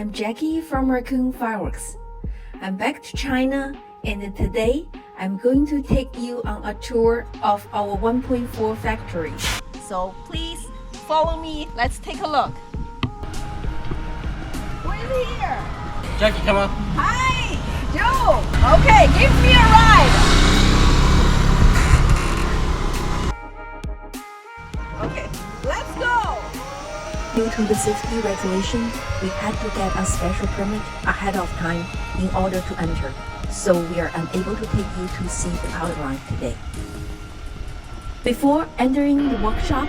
I'm Jackie from Raccoon Fireworks. I'm back to China, and today I'm going to take you on a tour of our 1.4 factory. So please follow me, let's take a look. Who is here? Jackie, come on. Hi, Joe. Okay, give me a ride. Okay, let's go. Due to the safety regulation, we had to get a special permit ahead of time in order to enter. So we are unable to take you to see the powder line today. Before entering the workshop,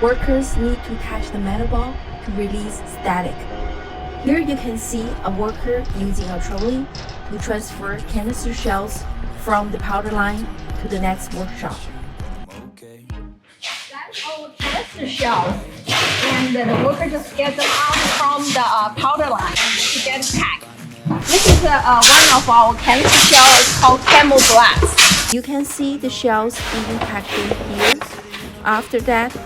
workers need to touch the metal ball to release static. Here you can see a worker using a trolley to transfer canister shells from the powder line to the next workshop. That's our canister shells, and the worker just gets them out from the powder line to get packed. This is one of our canister shells. It's called Camel Glass. You can see the shells being packed in here. After that,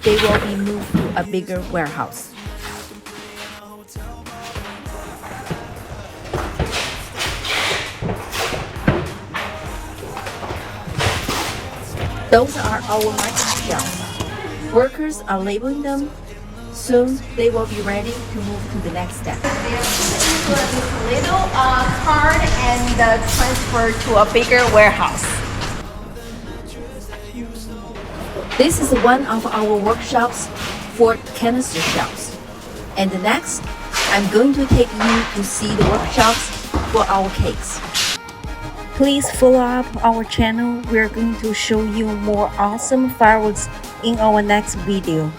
they will be moved to a bigger warehouse. Those are our market shells. Workers are labeling them. Soon they will be ready to move to the next step. This little card and transfer to a bigger warehouse. This is one of our workshops for canister shells. And next, I'm going to take you to see the workshops for our cakes. Please follow up our channel. We're going to show you more awesome fireworks in our next video.